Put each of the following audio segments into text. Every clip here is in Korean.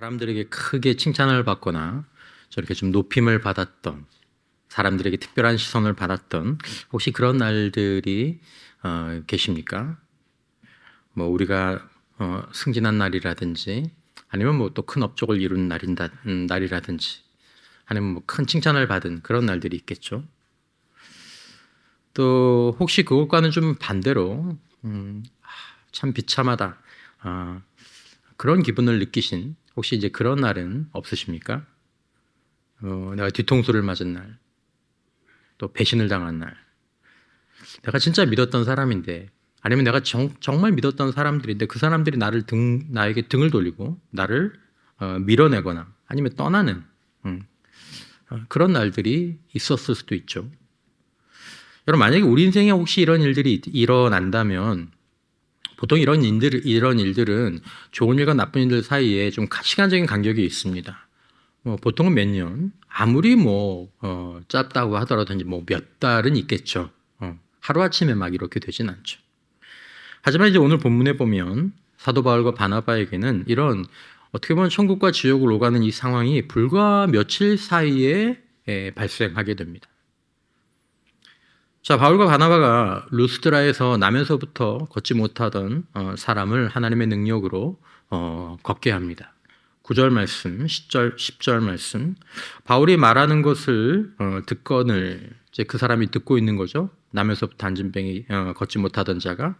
사람들에게 크게 칭찬을 받거나 저렇게 좀 높임을 받았던, 사람들에게 특별한 시선을 받았던 혹시 그런 날들이 계십니까? 뭐 우리가 승진한 날이라든지 아니면 뭐 또 큰 업적을 이룬 날이라든지 아니면 뭐 큰 칭찬을 받은 그런 날들이 있겠죠. 또 혹시 그것과는 좀 반대로 참 비참하다, 그런 기분을 느끼신 혹시 이제 그런 날은 없으십니까? 내가 뒤통수를 맞은 날, 또 배신을 당한 날, 내가 진짜 믿었던 사람인데, 아니면 내가 정말 믿었던 사람들인데 그 사람들이 나에게 등을 돌리고 나를 밀어내거나 아니면 떠나는 그런 날들이 있었을 수도 있죠. 여러분, 만약에 우리 인생에 혹시 이런 일들이 일어난다면 보통 이런 일들은 좋은 일과 나쁜 일들 사이에 좀 시간적인 간격이 있습니다. 보통은 몇 년, 아무리 짧다고 하더라도 뭐 몇 달은 있겠죠. 하루아침에 막 이렇게 되진 않죠. 하지만 이제 오늘 본문에 보면 사도 바울과 바나바에게는 이런 어떻게 보면 천국과 지옥을 오가는 이 상황이 불과 며칠 사이에 발생하게 됩니다. 자, 바울과 바나바가 루스드라에서 나면서부터 걷지 못하던 사람을 하나님의 능력으로 걷게 합니다. 9절 말씀, 10절 말씀. 바울이 말하는 것을 듣거늘, 이제 그 사람이 듣고 있는 거죠. 나면서부터 안진뱅이 걷지 못하던 자가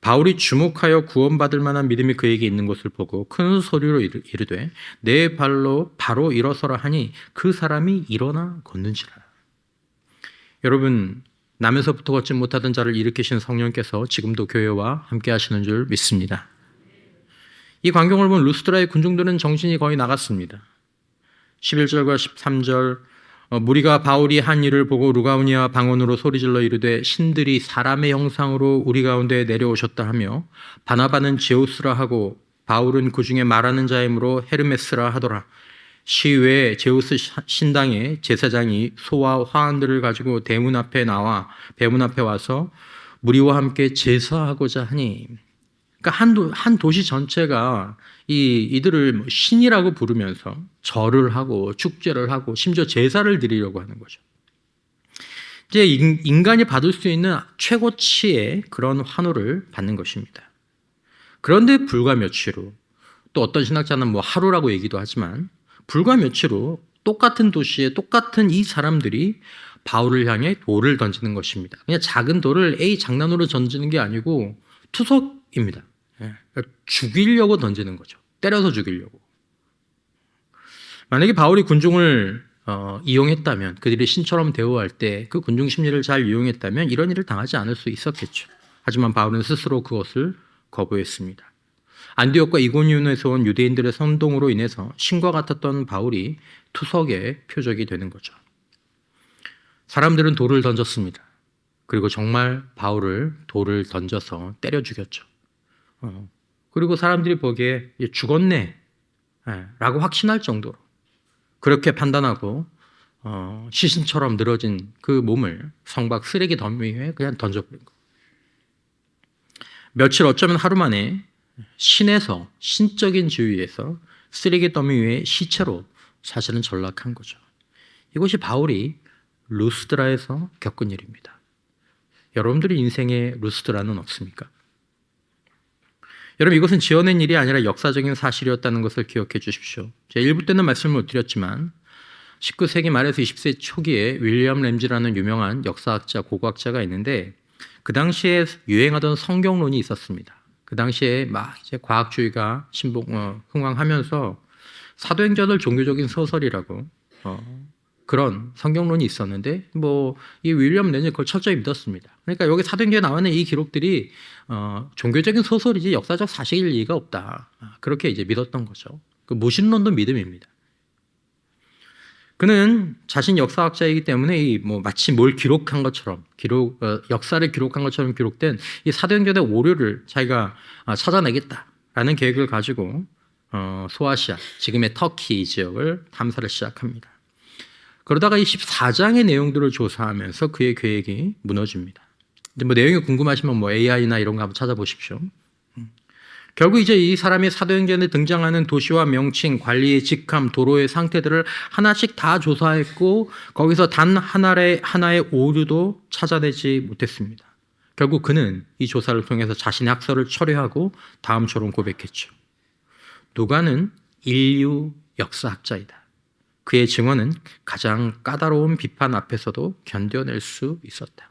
바울이 주목하여 구원받을 만한 믿음이 그에게 있는 것을 보고 큰 소리로 이르되 내 발로 바로 일어서라 하니 그 사람이 일어나 걷는지라. 여러분, 나면서부터 걷지 못하던 자를 일으키신 성령께서 지금도 교회와 함께 하시는 줄 믿습니다. 이 광경을 본 루스드라의 군중들은 정신이 거의 나갔습니다. 11절과 13절, 무리가 바울이 한 일을 보고 루가우니아 방언으로 소리질러 이르되 신들이 사람의 형상으로 우리 가운데 내려오셨다 하며 바나바는 제우스라 하고 바울은 그 중에 말하는 자이므로 헤르메스라 하더라. 시외에 제우스 신당의 제사장이 소와 화환들을 가지고 대문 앞에 와서 무리와 함께 제사하고자 하니, 그러니까 한 도시 전체가 이들을 신이라고 부르면서 절을 하고 축제를 하고 심지어 제사를 드리려고 하는 거죠. 이제 인간이 받을 수 있는 최고치의 그런 환호를 받는 것입니다. 그런데 불과 며칠 후, 또 어떤 신학자는 하루라고 얘기도 하지만 불과 며칠 후 똑같은 도시에 똑같은 이 사람들이 바울을 향해 돌을 던지는 것입니다. 그냥 작은 돌을 장난으로 던지는 게 아니고 투석입니다. 죽이려고 던지는 거죠. 때려서 죽이려고. 만약에 바울이 군중을 이용했다면, 그들이 신처럼 대우할 때 그 군중 심리를 잘 이용했다면 이런 일을 당하지 않을 수 있었겠죠. 하지만 바울은 스스로 그것을 거부했습니다. 안디옥과 이고니온에서 온 유대인들의 선동으로 인해서 신과 같았던 바울이 투석의 표적이 되는 거죠. 사람들은 돌을 던졌습니다. 그리고 정말 바울을 돌을 던져서 때려 죽였죠. 그리고 사람들이 보기에 죽었네 라고 확신할 정도로 그렇게 판단하고 시신처럼 늘어진 그 몸을 성박 쓰레기 더미 위에 그냥 던져버린 거. 며칠, 어쩌면 하루 만에 신적인 지위에서 쓰레기 더미 위에 시체로 사실은 전락한 거죠. 이것이 바울이 루스드라에서 겪은 일입니다. 여러분들의 인생에 루스드라는 없습니까? 여러분, 이것은 지어낸 일이 아니라 역사적인 사실이었다는 것을 기억해 주십시오. 제가 일부 때는 말씀을 못 드렸지만 19세기 말에서 20세기 초기에 윌리엄 램지라는 유명한 역사학자, 고고학자가 있는데 그 당시에 유행하던 성경론이 있었습니다. 그 당시에 막 이제 과학주의가 흥황하면서 사도행전을 종교적인 소설이라고 그런 성경론이 있었는데 이 윌리엄 램지는 그걸 철저히 믿었습니다. 그러니까 여기 사도행전에 나오는 이 기록들이 종교적인 소설이지 역사적 사실일 리가 없다. 그렇게 이제 믿었던 거죠. 그 무신론도 믿음입니다. 그는 자신 역사학자이기 때문에 마치 뭘 기록한 것처럼 역사를 기록한 것처럼 기록된 이 사도행전의 오류를 자기가 찾아내겠다라는 계획을 가지고 소아시아, 지금의 터키 지역을 탐사를 시작합니다. 그러다가 이 14장의 내용들을 조사하면서 그의 계획이 무너집니다. 내용이 궁금하시면 AI나 이런 거 한번 찾아보십시오. 결국 이제 이 사람이 사도행전에 등장하는 도시와 명칭, 관리의 직함, 도로의 상태들을 하나씩 다 조사했고 거기서 단 하나의 오류도 찾아내지 못했습니다. 결국 그는 이 조사를 통해서 자신의 학설을 철회하고 다음처럼 고백했죠. 누가는 인류 역사학자이다. 그의 증언은 가장 까다로운 비판 앞에서도 견뎌낼 수 있었다.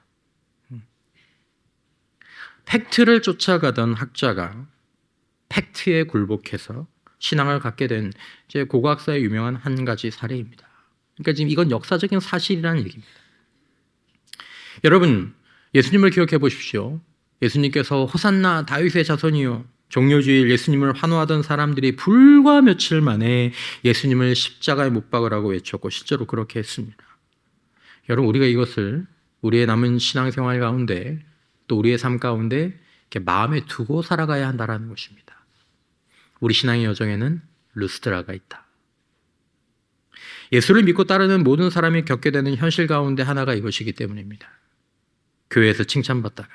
팩트를 쫓아가던 학자가 팩트에 굴복해서 신앙을 갖게 된 이제 고고학사의 유명한 한 가지 사례입니다. 그러니까 지금 이건 역사적인 사실이라는 얘기입니다. 여러분, 예수님을 기억해 보십시오. 예수님께서 호산나 다윗의 자손이요, 종려주일 예수님을 환호하던 사람들이 불과 며칠 만에 예수님을 십자가에 못 박으라고 외쳤고 실제로 그렇게 했습니다. 여러분, 우리가 이것을 우리의 남은 신앙생활 가운데 또 우리의 삶 가운데 이렇게 마음에 두고 살아가야 한다는 것입니다. 우리 신앙의 여정에는 루스드라가 있다. 예수를 믿고 따르는 모든 사람이 겪게 되는 현실 가운데 하나가 이것이기 때문입니다. 교회에서 칭찬받다가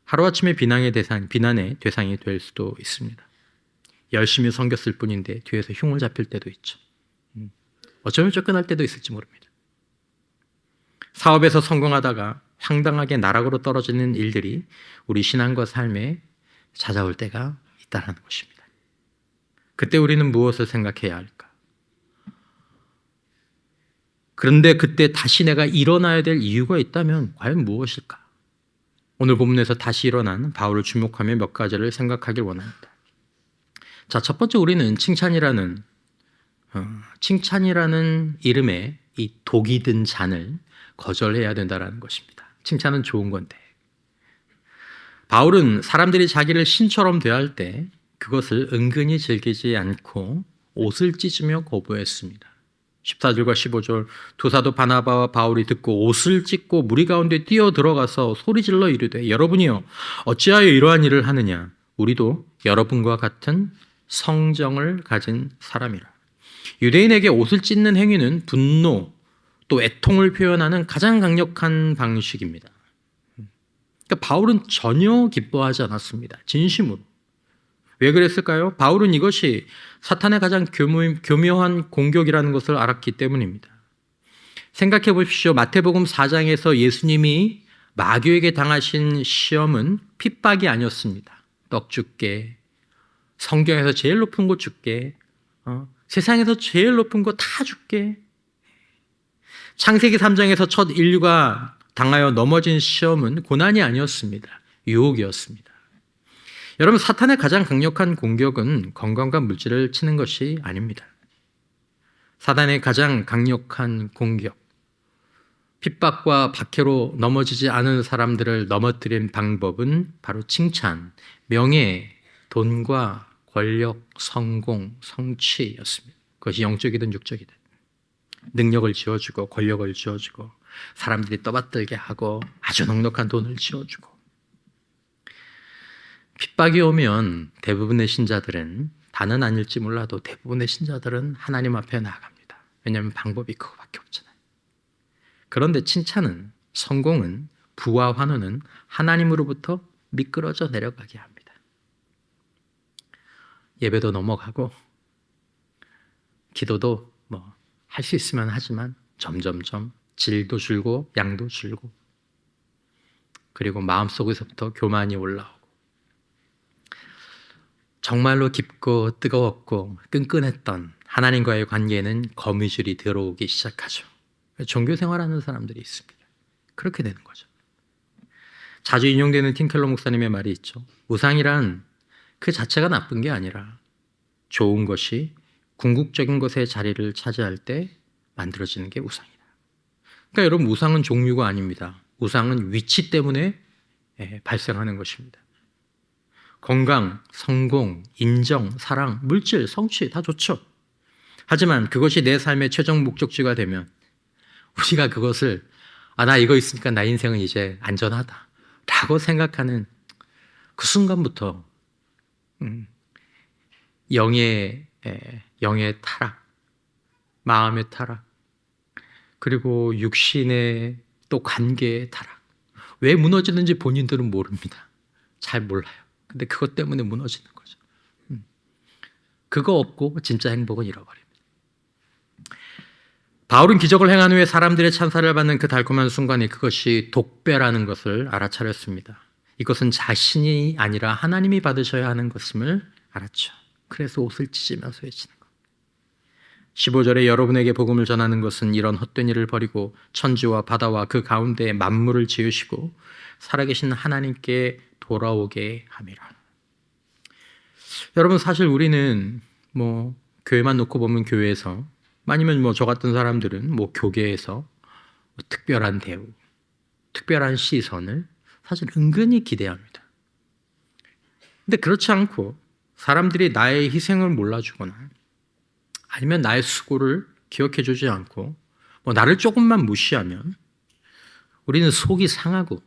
하루아침에 비난의 대상이 될 수도 있습니다. 열심히 섬겼을 뿐인데 뒤에서 흉을 잡힐 때도 있죠. 어쩌면 쫓겨날 때도 있을지 모릅니다. 사업에서 성공하다가 황당하게 나락으로 떨어지는 일들이 우리 신앙과 삶에 찾아올 때가 있다는 것입니다. 그때 우리는 무엇을 생각해야 할까? 그런데 그때 다시 내가 일어나야 될 이유가 있다면 과연 무엇일까? 오늘 본문에서 다시 일어난 바울을 주목하며 몇 가지를 생각하길 원합니다. 자, 첫 번째, 우리는 칭찬이라는 이름에 이 독이 든 잔을 거절해야 된다는 것입니다. 칭찬은 좋은 건데 바울은 사람들이 자기를 신처럼 대할 때 그것을 은근히 즐기지 않고 옷을 찢으며 거부했습니다. 14절과 15절, 두 사도 바나바와 바울이 듣고 옷을 찢고 무리 가운데 뛰어 들어가서 소리질러 이르되 여러분이여 어찌하여 이러한 일을 하느냐? 우리도 여러분과 같은 성정을 가진 사람이라. 유대인에게 옷을 찢는 행위는 분노 또 애통을 표현하는 가장 강력한 방식입니다. 그러니까 바울은 전혀 기뻐하지 않았습니다. 진심으로. 왜 그랬을까요? 바울은 이것이 사탄의 가장 교묘한 공격이라는 것을 알았기 때문입니다. 생각해 보십시오. 마태복음 4장에서 예수님이 마귀에게 당하신 시험은 핍박이 아니었습니다. 떡 줄게, 성경에서 제일 높은 거 줄게, 세상에서 제일 높은 거 다 줄게. 창세기 3장에서 첫 인류가 당하여 넘어진 시험은 고난이 아니었습니다. 유혹이었습니다. 여러분, 사탄의 가장 강력한 공격은 건강과 물질을 치는 것이 아닙니다. 사탄의 가장 강력한 공격, 핍박과 박해로 넘어지지 않은 사람들을 넘어뜨린 방법은 바로 칭찬, 명예, 돈과 권력, 성공, 성취였습니다. 그것이 영적이든 육적이든. 능력을 지어주고 권력을 지어주고 사람들이 떠받들게 하고 아주 넉넉한 돈을 지어주고. 핍박이 오면 대부분의 신자들은, 다는 아닐지 몰라도 대부분의 신자들은 하나님 앞에 나아갑니다. 왜냐하면 방법이 그거밖에 없잖아요. 그런데 칭찬은, 성공은, 부와 환호는 하나님으로부터 미끄러져 내려가게 합니다. 예배도 넘어가고 기도도 할 수 있으면 하지만 점점점 질도 줄고 양도 줄고, 그리고 마음속에서부터 교만이 올라오고, 정말로 깊고 뜨거웠고 끈끈했던 하나님과의 관계에는 거미줄이 들어오기 시작하죠. 종교 생활하는 사람들이 있습니다. 그렇게 되는 거죠. 자주 인용되는 팀켈러 목사님의 말이 있죠. 우상이란 그 자체가 나쁜 게 아니라 좋은 것이 궁극적인 것의 자리를 차지할 때 만들어지는 게 우상이다. 그러니까 여러분, 우상은 종류가 아닙니다. 우상은 위치 때문에 발생하는 것입니다. 건강, 성공, 인정, 사랑, 물질, 성취 다 좋죠. 하지만 그것이 내 삶의 최종 목적지가 되면 우리가 그것을 나 이거 있으니까 나 인생은 이제 안전하다 라고 생각하는 그 순간부터 영의 타락, 마음의 타락, 그리고 육신의 또 관계의 타락. 왜 무너지는지 본인들은 모릅니다. 잘 몰라요. 근데 그것 때문에 무너지는 거죠. 그거 없고 진짜 행복은 잃어버립니다. 바울은 기적을 행한 후에 사람들의 찬사를 받는 그 달콤한 순간에 그것이 독배라는 것을 알아차렸습니다. 이것은 자신이 아니라 하나님이 받으셔야 하는 것임을 알았죠. 그래서 옷을 찢으면서 외치는 것. 15절에 여러분에게 복음을 전하는 것은 이런 헛된 일을 버리고 천지와 바다와 그 가운데 만물을 지으시고 살아계신 하나님께 돌아오게 함이라. 여러분, 사실 우리는 교회만 놓고 보면 교회에서, 아니면 저 같은 사람들은 교계에서 특별한 대우, 특별한 시선을 사실 은근히 기대합니다. 근데 그렇지 않고 사람들이 나의 희생을 몰라주거나 아니면 나의 수고를 기억해주지 않고 나를 조금만 무시하면 우리는 속이 상하고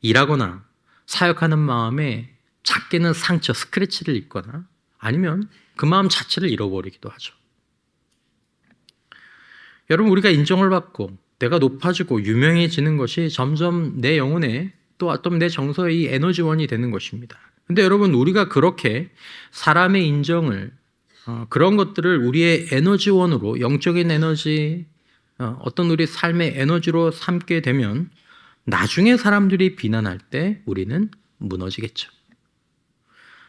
일하거나 사역하는 마음에 작게는 상처, 스크래치를 입거나 아니면 그 마음 자체를 잃어버리기도 하죠. 여러분, 우리가 인정을 받고 내가 높아지고 유명해지는 것이 점점 내 영혼에 또 어떤 내 정서의 이 에너지원이 되는 것입니다. 근데 여러분, 우리가 그렇게 사람의 인정을 그런 것들을 우리의 에너지원으로, 영적인 에너지, 어떤 우리 삶의 에너지로 삼게 되면 나중에 사람들이 비난할 때 우리는 무너지겠죠.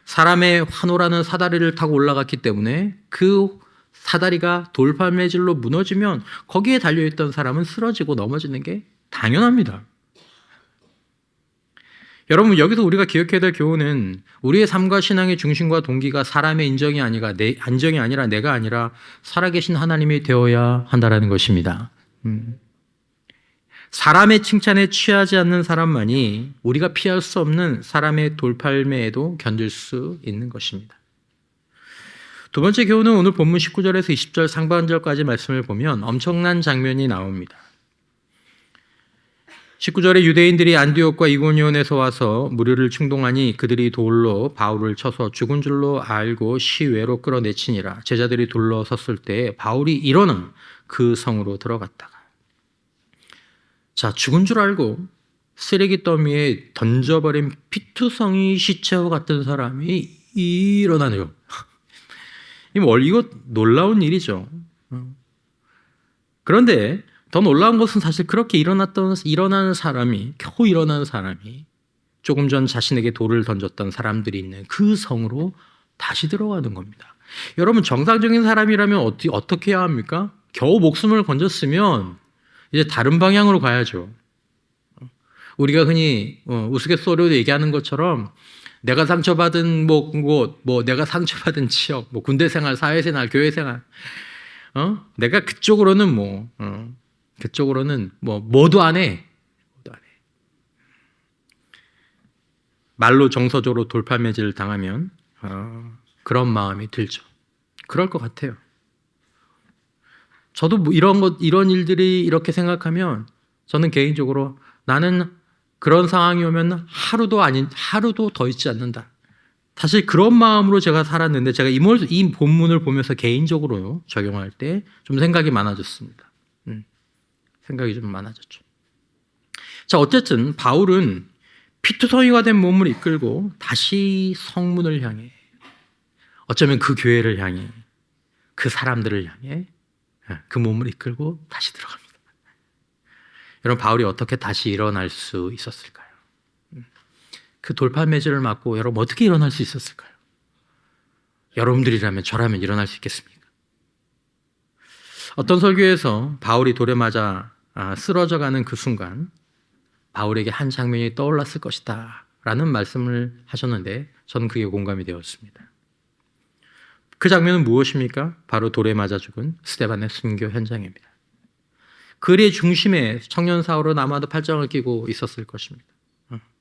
사람의 환호라는 사다리를 타고 올라갔기 때문에 그 사다리가 돌팔매질로 무너지면 거기에 달려있던 사람은 쓰러지고 넘어지는 게 당연합니다. 여러분, 여기서 우리가 기억해야 될 교훈은 우리의 삶과 신앙의 중심과 동기가 사람의 인정이 아니라 내가 아니라 살아계신 하나님이 되어야 한다는 것입니다. 사람의 칭찬에 취하지 않는 사람만이 우리가 피할 수 없는 사람의 돌팔매에도 견딜 수 있는 것입니다. 두 번째 교훈은 오늘 본문 19절에서 20절 상반절까지 말씀을 보면 엄청난 장면이 나옵니다. 19절에 유대인들이 안디옥과 이고니온에서 와서 무리를 충동하니 그들이 돌로 바울을 쳐서 죽은 줄로 알고 시외로 끌어내치니라. 제자들이 둘러섰을 때 바울이 일어나 그 성으로 들어갔다가, 죽은 줄 알고 쓰레기 더미에 던져버린 피투성이 시체와 같은 사람이 일어나네요. 이거 놀라운 일이죠. 그런데 더 놀라운 것은 사실 그렇게 일어나는 사람이, 겨우 일어나는 사람이 조금 전 자신에게 돌을 던졌던 사람들이 있는 그 성으로 다시 들어가는 겁니다. 여러분, 정상적인 사람이라면 어떻게 해야 합니까? 겨우 목숨을 건졌으면 이제 다른 방향으로 가야죠. 우리가 흔히 우스갯소리로 얘기하는 것처럼 내가 상처받은 내가 상처받은 지역, 군대 생활, 사회생활, 교회 생활, 내가 그쪽으로는 뭐도 안 해. 말로 정서적으로 돌팔매질을 당하면 그런 마음이 들죠. 그럴 것 같아요. 저도 이런 일들이 이렇게 생각하면 저는 개인적으로 나는 그런 상황이 오면 하루도 더 있지 않는다. 사실 그런 마음으로 제가 살았는데 제가 이 본문을 보면서 개인적으로 적용할 때 좀 생각이 많아졌습니다. 생각이 좀 많아졌죠. 어쨌든 바울은 피투성이가 된 몸을 이끌고 다시 성문을 향해, 어쩌면 그 교회를 향해, 그 사람들을 향해 그 몸을 이끌고 다시 들어갑니다. 여러분, 바울이 어떻게 다시 일어날 수 있었을까요? 그 돌팔매질을 맞고 여러분 어떻게 일어날 수 있었을까요? 여러분들이라면, 저라면 일어날 수 있겠습니까? 어떤 설교에서 바울이 돌에 맞아 쓰러져가는 그 순간 바울에게 한 장면이 떠올랐을 것이다 라는 말씀을 하셨는데 저는 그게 공감이 되었습니다. 그 장면은 무엇입니까? 바로 돌에 맞아 죽은 스데반의 순교 현장입니다. 글의 중심에 청년 사울은 아마도 팔짱을 끼고 있었을 것입니다.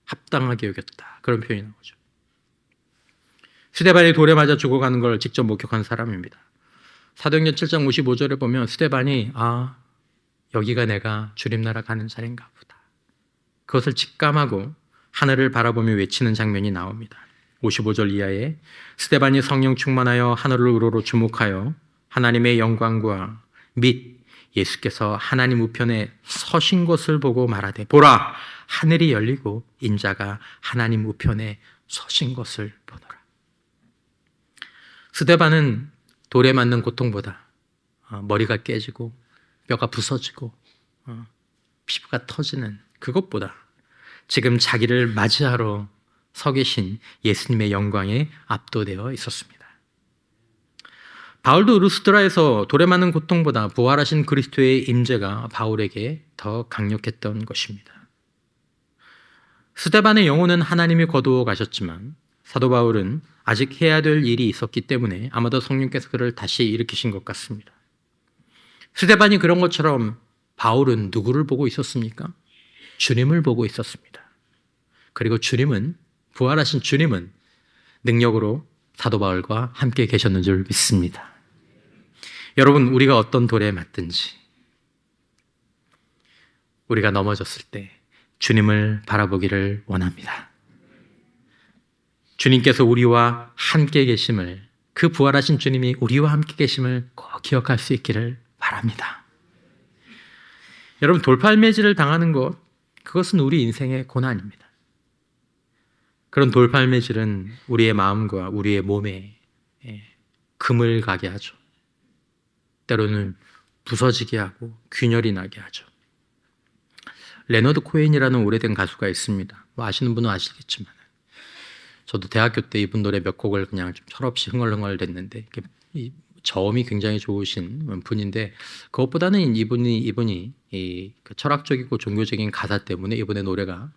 합당하게 여겼다, 그런 표현이 나오죠. 스데반이 돌에 맞아 죽어가는 걸 직접 목격한 사람입니다. 사도행전 7장 55절에 보면 스데반이 여기가 내가 주림나라 가는 자리인가 보다, 그것을 직감하고 하늘을 바라보며 외치는 장면이 나옵니다. 55절 이하에 스데반이 성령 충만하여 하늘을 우러러 주목하여 하나님의 영광과 및 예수께서 하나님 우편에 서신 것을 보고 말하되, 보라, 하늘이 열리고 인자가 하나님 우편에 서신 것을 보노라. 스데반은 돌에 맞는 고통보다 머리가 깨지고 뼈가 부서지고 피부가 터지는 그것보다 지금 자기를 맞이하러 서 계신 예수님의 영광에 압도되어 있었습니다. 바울도 루스드라에서 돌에 맞는 고통보다 부활하신 그리스도의 임재가 바울에게 더 강력했던 것입니다. 스데반의 영혼은 하나님이 거두어 가셨지만 사도 바울은 아직 해야 될 일이 있었기 때문에 아마도 성령께서 그를 다시 일으키신 것 같습니다. 스데반이 그런 것처럼 바울은 누구를 보고 있었습니까? 주님을 보고 있었습니다. 그리고 부활하신 주님은 능력으로 사도 바울과 함께 계셨는 줄 믿습니다. 여러분, 우리가 어떤 돌에 맞든지 우리가 넘어졌을 때 주님을 바라보기를 원합니다. 주님께서 우리와 함께 계심을, 그 부활하신 주님이 우리와 함께 계심을 꼭 기억할 수 있기를 바랍니다. 여러분, 돌팔매질을 당하는 그것은 우리 인생의 고난입니다. 그런 돌팔매질은 우리의 마음과 우리의 몸에 금을 가게 하죠. 때로는 부서지게 하고 균열이 나게 하죠. 레너드 코헨이라는 오래된 가수가 있습니다. 아시는 분은 아시겠지만 저도 대학교 때 이분 노래 몇 곡을 그냥 좀 철없이 흥얼흥얼 댔는데 이 저음이 굉장히 좋으신 분인데 그것보다는 이분이 그 철학적이고 종교적인 가사 때문에 이분의 노래가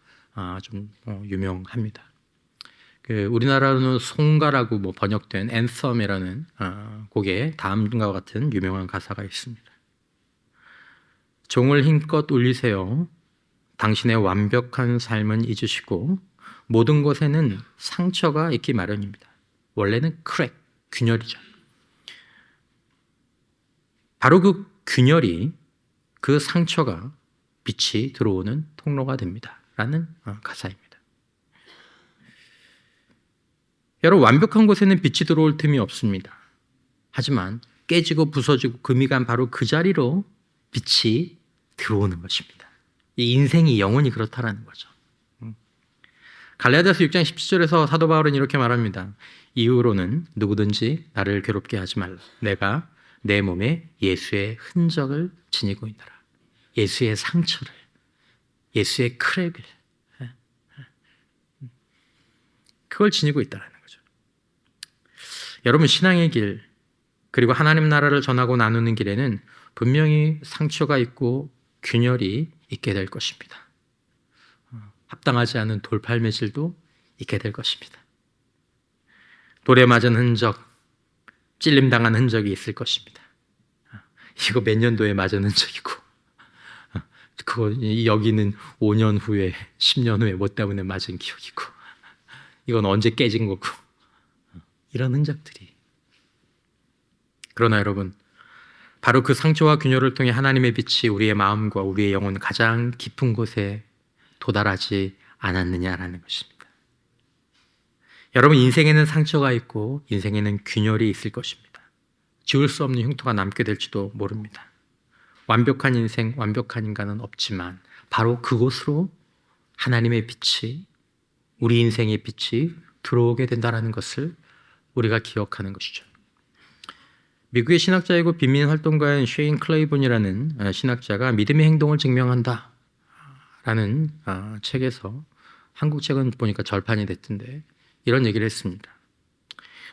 좀 유명합니다. 우리나라로는 송가라고 번역된 앤썸이라는 곡에 다음과 같은 유명한 가사가 있습니다. 종을 힘껏 울리세요. 당신의 완벽한 삶은 잊으시고 모든 것에는 상처가 있기 마련입니다. 원래는 균열이죠. 바로 그 균열이, 그 상처가 빛이 들어오는 통로가 됩니다. 라는 가사입니다. 여러분, 완벽한 곳에는 빛이 들어올 틈이 없습니다. 하지만 깨지고 부서지고 금이 간 바로 그 자리로 빛이 들어오는 것입니다. 이 인생이 영원히 그렇다라는 거죠. 갈라디아서 6장 17절에서 사도 바울은 이렇게 말합니다. 이후로는 누구든지 나를 괴롭게 하지 말라. 내가 내 몸에 예수의 흔적을 지니고 있노라. 예수의 상처를, 예수의 크랙을, 그걸 지니고 있다는 거죠. 여러분, 신앙의 길, 그리고 하나님 나라를 전하고 나누는 길에는 분명히 상처가 있고 균열이 있게 될 것입니다. 합당하지 않은 돌팔매질도 있게 될 것입니다. 돌에 맞은 흔적, 찔림당한 흔적이 있을 것입니다. 이거 몇 년도에 맞은 흔적이고 여기는 5년 후에 10년 후에 뭐 때문에 맞은 기억이고 이건 언제 깨진 거고 이런 흔적들이. 그러나 여러분, 바로 그 상처와 균열을 통해 하나님의 빛이 우리의 마음과 우리의 영혼 가장 깊은 곳에 도달하지 않았느냐라는 것입니다. 여러분, 인생에는 상처가 있고 인생에는 균열이 있을 것입니다. 지울 수 없는 흉터가 남게 될지도 모릅니다. 완벽한 인생, 완벽한 인간은 없지만 바로 그곳으로 하나님의 빛이, 우리 인생의 빛이 들어오게 된다는 것을 우리가 기억하는 것이죠. 미국의 신학자이고 빈민활동가인 쉐인 클레이본이라는 신학자가 믿음의 행동을 증명한다 라는 책에서, 한국 책은 보니까 절판이 됐던데 이런 얘기를 했습니다.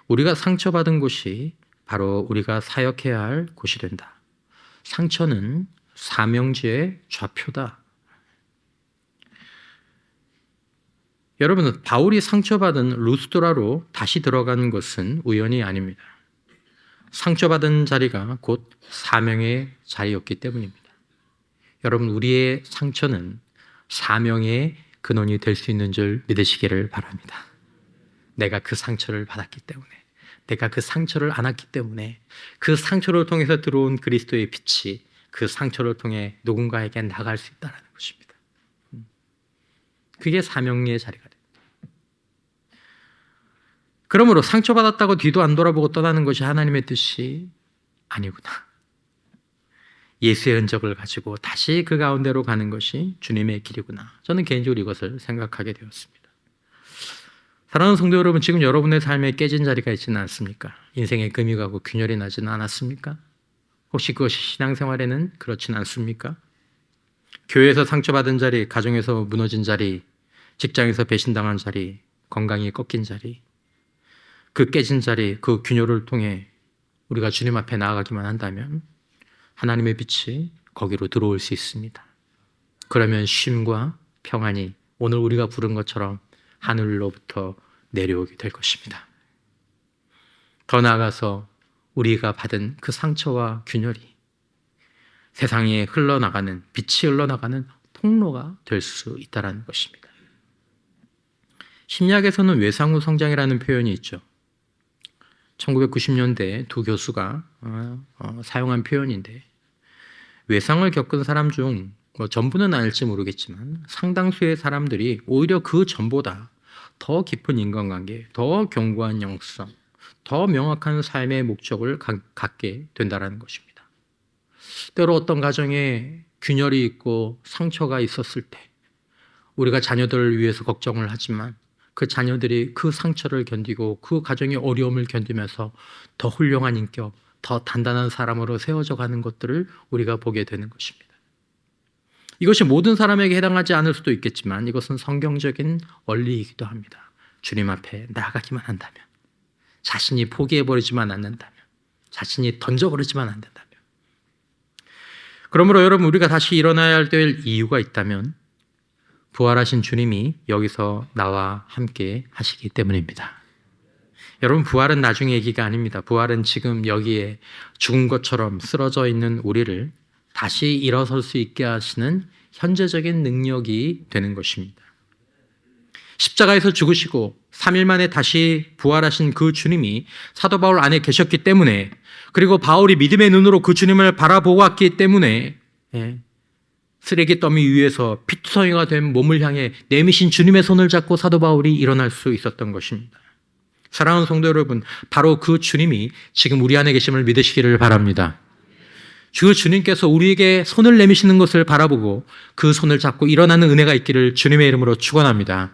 우리가 상처받은 곳이 바로 우리가 사역해야 할 곳이 된다. 상처는 사명지의 좌표다. 여러분, 바울이 상처받은 루스드라로 다시 들어가는 것은 우연이 아닙니다. 상처받은 자리가 곧 사명의 자리였기 때문입니다. 여러분, 우리의 상처는 사명의 근원이 될 수 있는 줄 믿으시기를 바랍니다. 내가 그 상처를 받았기 때문에, 내가 그 상처를 안았기 때문에, 그 상처를 통해서 들어온 그리스도의 빛이 그 상처를 통해 누군가에게 나갈 수 있다는 것입니다. 그게 사명의 자리가 됩니다. 그러므로 상처받았다고 뒤도 안 돌아보고 떠나는 것이 하나님의 뜻이 아니구나. 예수의 흔적을 가지고 다시 그 가운데로 가는 것이 주님의 길이구나. 저는 개인적으로 이것을 생각하게 되었습니다. 사랑하는 성도 여러분, 지금 여러분의 삶에 깨진 자리가 있지는 않습니까? 인생에 금이 가고 균열이 나지는 않았습니까? 혹시 그것이 신앙생활에는 그렇지는 않습니까? 교회에서 상처받은 자리, 가정에서 무너진 자리, 직장에서 배신당한 자리, 건강이 꺾인 자리, 그 깨진 자리, 그 균열을 통해 우리가 주님 앞에 나아가기만 한다면 하나님의 빛이 거기로 들어올 수 있습니다. 그러면 쉼과 평안이 오늘 우리가 부른 것처럼 하늘로부터 내려오게 될 것입니다. 더 나아가서 우리가 받은 그 상처와 균열이 세상에 흘러나가는, 빛이 흘러나가는 통로가 될 수 있다는 것입니다. 심리학에서는 외상후 성장이라는 표현이 있죠. 1990년대 두 교수가 사용한 표현인데, 외상을 겪은 사람 중 전부는 아닐지 모르겠지만 상당수의 사람들이 오히려 그 전보다 더 깊은 인간관계, 더 견고한 영성, 더 명확한 삶의 목적을 갖게 된다는 것입니다. 때로 어떤 가정에 균열이 있고 상처가 있었을 때 우리가 자녀들을 위해서 걱정을 하지만 그 자녀들이 그 상처를 견디고 그 가정의 어려움을 견디면서 더 훌륭한 인격, 더 단단한 사람으로 세워져 가는 것들을 우리가 보게 되는 것입니다. 이것이 모든 사람에게 해당하지 않을 수도 있겠지만 이것은 성경적인 원리이기도 합니다. 주님 앞에 나아가기만 한다면, 자신이 포기해버리지만 않는다면, 자신이 던져버리지만 않는다면, 그러므로 여러분, 우리가 다시 일어나야 될 이유가 있다면 부활하신 주님이 여기서 나와 함께 하시기 때문입니다. 여러분, 부활은 나중의 얘기가 아닙니다. 부활은 지금 여기에 죽은 것처럼 쓰러져 있는 우리를 다시 일어설 수 있게 하시는 현재적인 능력이 되는 것입니다. 십자가에서 죽으시고 3일 만에 다시 부활하신 그 주님이 사도 바울 안에 계셨기 때문에, 그리고 바울이 믿음의 눈으로 그 주님을 바라보았기 때문에 쓰레기 더미 위에서 피투성이가 된 몸을 향해 내미신 주님의 손을 잡고 사도 바울이 일어날 수 있었던 것입니다. 사랑하는 성도 여러분, 바로 그 주님이 지금 우리 안에 계심을 믿으시기를 바랍니다. 그 주님께서 우리에게 손을 내미시는 것을 바라보고 그 손을 잡고 일어나는 은혜가 있기를 주님의 이름으로 축원합니다.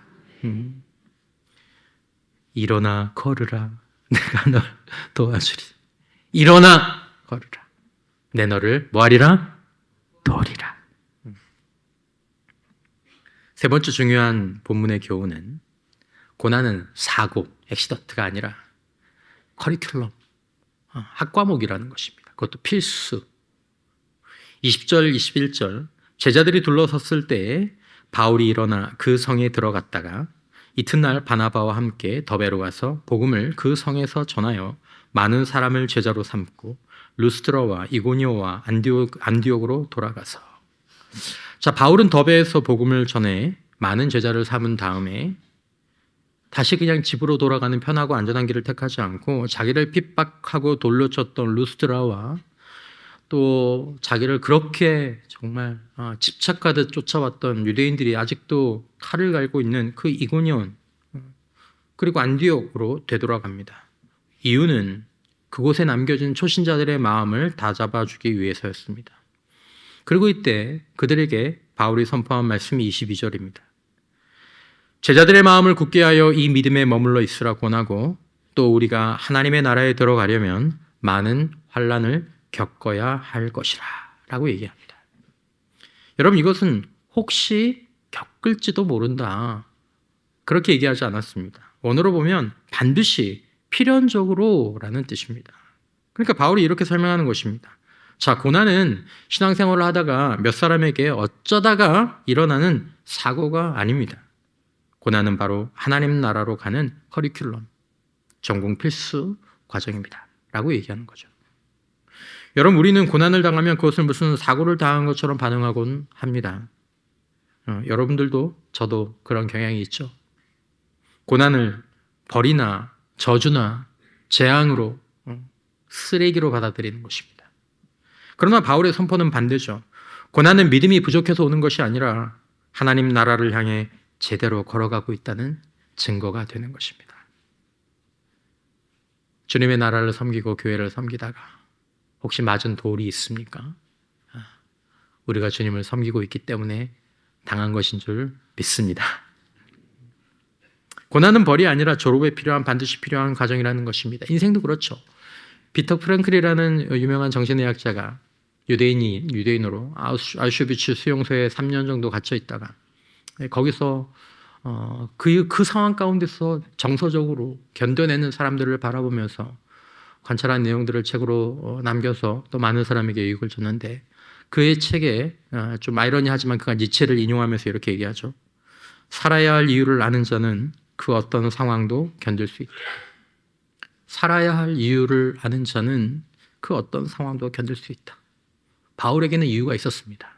일어나 걸으라, 내가 널 도와주리. 일어나 걸으라, 내 너를 뭐하리라? 도우리라. 세 번째 중요한 본문의 교훈은 고난은 사고, 액시던트가 아니라 커리큘럼, 학과목이라는 것입니다. 그것도 필수. 20절, 21절, 제자들이 둘러섰을 때 바울이 일어나 그 성에 들어갔다가 이튿날 바나바와 함께 더베로 가서 복음을 그 성에서 전하여 많은 사람을 제자로 삼고 루스드라와 이고니오와 안디옥으로 돌아가서, 자, 바울은 더베에서 복음을 전해 많은 제자를 삼은 다음에 다시 그냥 집으로 돌아가는 편하고 안전한 길을 택하지 않고 자기를 핍박하고 돌려쳤던 루스드라와 또 자기를 그렇게 정말 집착하듯 쫓아왔던 유대인들이 아직도 칼을 갈고 있는 그 이고니온 그리고 안디옥으로 되돌아갑니다. 이유는 그곳에 남겨진 초신자들의 마음을 다잡아주기 위해서였습니다. 그리고 이때 그들에게 바울이 선포한 말씀이 22절입니다. 제자들의 마음을 굳게 하여 이 믿음에 머물러 있으라 권하고, 또 우리가 하나님의 나라에 들어가려면 많은 환난을 겪어야 할 것이라 라고 얘기합니다. 여러분, 이것은 혹시 겪을지도 모른다, 그렇게 얘기하지 않았습니다. 원어로 보면 반드시, 필연적으로 라는 뜻입니다. 그러니까 바울이 이렇게 설명하는 것입니다. 자, 고난은 신앙생활을 하다가 몇 사람에게 어쩌다가 일어나는 사고가 아닙니다. 고난은 바로 하나님 나라로 가는 커리큘럼, 전공 필수 과정입니다 라고 얘기하는 거죠. 여러분, 우리는 고난을 당하면 그것을 무슨 사고를 당한 것처럼 반응하곤 합니다. 여러분들도 저도 그런 경향이 있죠. 고난을 벌이나 저주나 재앙으로, 쓰레기로 받아들이는 것입니다. 그러나 바울의 선포는 반대죠. 고난은 믿음이 부족해서 오는 것이 아니라 하나님 나라를 향해 제대로 걸어가고 있다는 증거가 되는 것입니다. 주님의 나라를 섬기고 교회를 섬기다가 혹시 맞은 돌이 있습니까? 우리가 주님을 섬기고 있기 때문에 당한 것인 줄 믿습니다. 고난은 벌이 아니라 졸업에 필요한 반드시 필요한 과정이라는 것입니다. 인생도 그렇죠. 비터 프랭클이라는 유명한 정신의학자가 유대인으로 아우슈비츠 수용소에 3년 정도 갇혀 있다가 거기서 그 상황 가운데서 정서적으로 견뎌내는 사람들을 바라보면서 관찰한 내용들을 책으로 남겨서 또 많은 사람에게 유익을 줬는데 그의 책에 좀 아이러니하지만 그가 니체를 인용하면서 이렇게 얘기하죠. 살아야 할 이유를 아는 자는 그 어떤 상황도 견딜 수 있다. 살아야 할 이유를 아는 자는 그 어떤 상황도 견딜 수 있다. 바울에게는 이유가 있었습니다.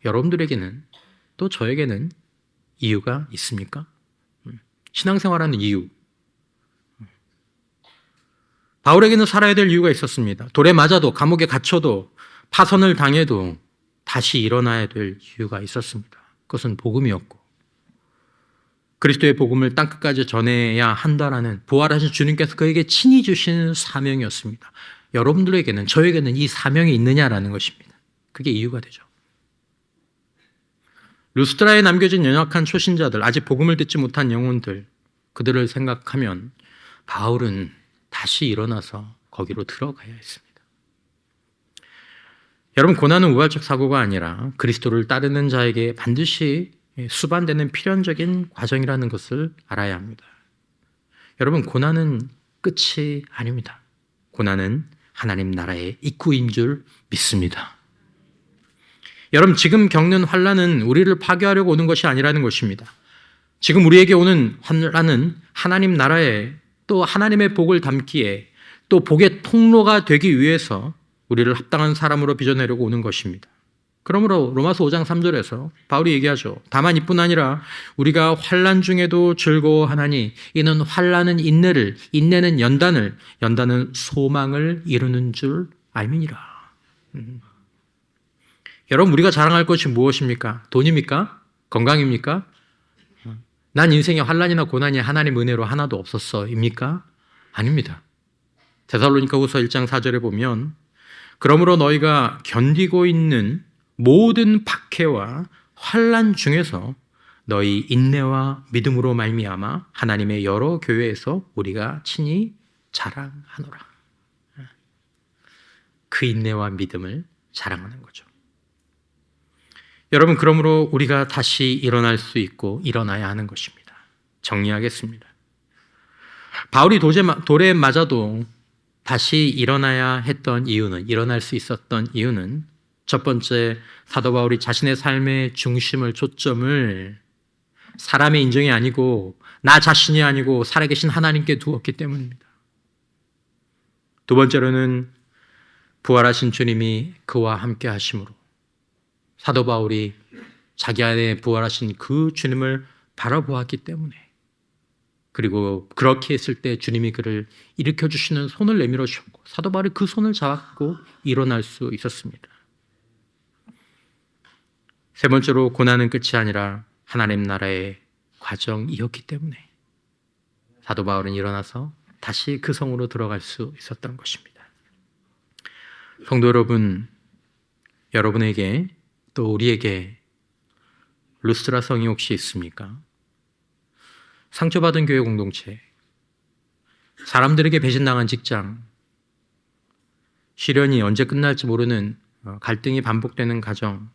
여러분들에게는 또 저에게는 이유가 있습니까? 신앙생활하는 이유. 바울에게는 살아야 될 이유가 있었습니다. 돌에 맞아도 감옥에 갇혀도 파선을 당해도 다시 일어나야 될 이유가 있었습니다. 그것은 복음이었고 그리스도의 복음을 땅끝까지 전해야 한다라는 부활하신 주님께서 그에게 친히 주신 사명이었습니다. 여러분들에게는 저에게는 이 사명이 있느냐라는 것입니다. 그게 이유가 되죠. 루스드라에 남겨진 연약한 초신자들, 아직 복음을 듣지 못한 영혼들, 그들을 생각하면 바울은 다시 일어나서 거기로 들어가야 했습니다. 여러분, 고난은 우발적 사고가 아니라 그리스도를 따르는 자에게 반드시 수반되는 필연적인 과정이라는 것을 알아야 합니다. 여러분, 고난은 끝이 아닙니다. 고난은 하나님 나라의 입구인 줄 믿습니다. 여러분, 지금 겪는 환난은 우리를 파괴하려고 오는 것이 아니라는 것입니다. 지금 우리에게 오는 환난은 하나님 나라에 또 하나님의 복을 담기에 또 복의 통로가 되기 위해서 우리를 합당한 사람으로 빚어내려고 오는 것입니다. 그러므로 로마서 5장 3절에서 바울이 얘기하죠. 다만 이뿐 아니라 우리가 환난 중에도 즐거워하나니 이는 환난은 인내를, 인내는 연단을, 연단은 소망을 이루는 줄 알미니라. 여러분, 우리가 자랑할 것이 무엇입니까? 돈입니까? 건강입니까? 난 인생에 환난이나 고난이 하나님 은혜로 하나도 없었어입니까? 아닙니다. 데살로니가후서 1장 4절에 보면 그러므로 너희가 견디고 있는 모든 박해와 환난 중에서 너희 인내와 믿음으로 말미암아 하나님의 여러 교회에서 우리가 친히 자랑하노라. 그 인내와 믿음을 자랑하는 거죠. 여러분, 그러므로 우리가 다시 일어날 수 있고 일어나야 하는 것입니다. 정리하겠습니다. 바울이 돌에 맞아도 다시 일어나야 했던 이유는, 일어날 수 있었던 이유는 첫 번째, 사도 바울이 자신의 삶의 중심을, 초점을 사람의 인정이 아니고 나 자신이 아니고 살아계신 하나님께 두었기 때문입니다. 두 번째로는 부활하신 주님이 그와 함께 하심으로 사도 바울이 자기 안에 부활하신 그 주님을 바라보았기 때문에, 그리고 그렇게 했을 때 주님이 그를 일으켜주시는 손을 내밀어 주셨고 사도 바울이 그 손을 잡고 일어날 수 있었습니다. 세 번째로 고난은 끝이 아니라 하나님 나라의 과정이었기 때문에 사도 바울은 일어나서 다시 그 성으로 들어갈 수 있었던 것입니다. 성도 여러분, 여러분에게 또 우리에게 루스드라 성이 혹시 있습니까? 상처받은 교회 공동체, 사람들에게 배신당한 직장, 시련이 언제 끝날지 모르는 갈등이 반복되는 가정,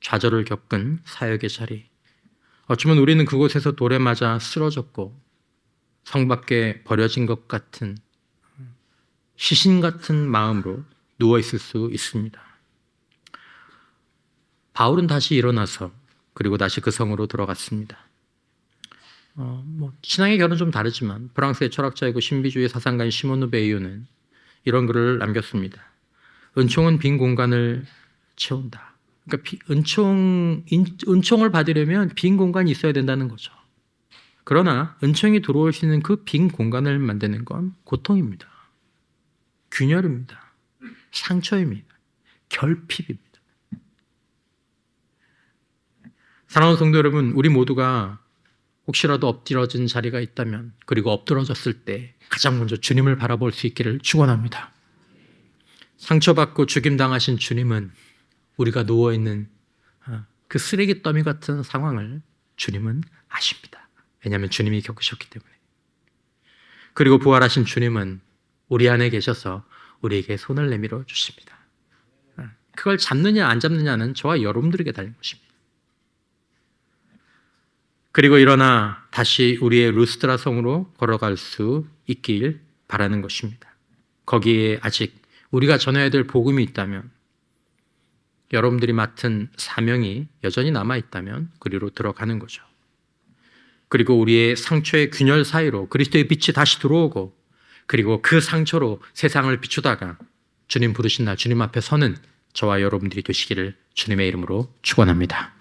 좌절을 겪은 사역의 자리, 어쩌면 우리는 그곳에서 돌에 맞아 쓰러졌고 성 밖에 버려진 것 같은 시신 같은 마음으로 누워 있을 수 있습니다. 바울은 다시 일어나서 그리고 다시 그 성으로 들어갔습니다. 신앙의 결은 좀 다르지만 프랑스의 철학자이고 신비주의 사상가인 시몬 르베이유는 이런 글을 남겼습니다. 은총은 빈 공간을 채운다. 그러니까 은총을 받으려면 빈 공간이 있어야 된다는 거죠. 그러나 은총이 들어올 수 있는 그 빈 공간을 만드는 건 고통입니다. 균열입니다. 상처입니다. 결핍입니다. 사랑하는 성도 여러분, 우리 모두가 혹시라도 엎드러진 자리가 있다면, 그리고 엎드러졌을 때 가장 먼저 주님을 바라볼 수 있기를 축원합니다. 상처받고 죽임당하신 주님은 우리가 누워있는 그 쓰레기 더미 같은 상황을 주님은 아십니다. 왜냐하면 주님이 겪으셨기 때문에. 그리고 부활하신 주님은 우리 안에 계셔서 우리에게 손을 내밀어 주십니다. 그걸 잡느냐 안 잡느냐는 저와 여러분들에게 달린 것입니다. 그리고 일어나 다시 우리의 루스드라 성으로 걸어갈 수 있길 바라는 것입니다. 거기에 아직 우리가 전해야 될 복음이 있다면, 여러분들이 맡은 사명이 여전히 남아있다면 그리로 들어가는 거죠. 그리고 우리의 상처의 균열 사이로 그리스도의 빛이 다시 들어오고, 그리고 그 상처로 세상을 비추다가 주님 부르신 날 주님 앞에 서는 저와 여러분들이 되시기를 주님의 이름으로 축원합니다.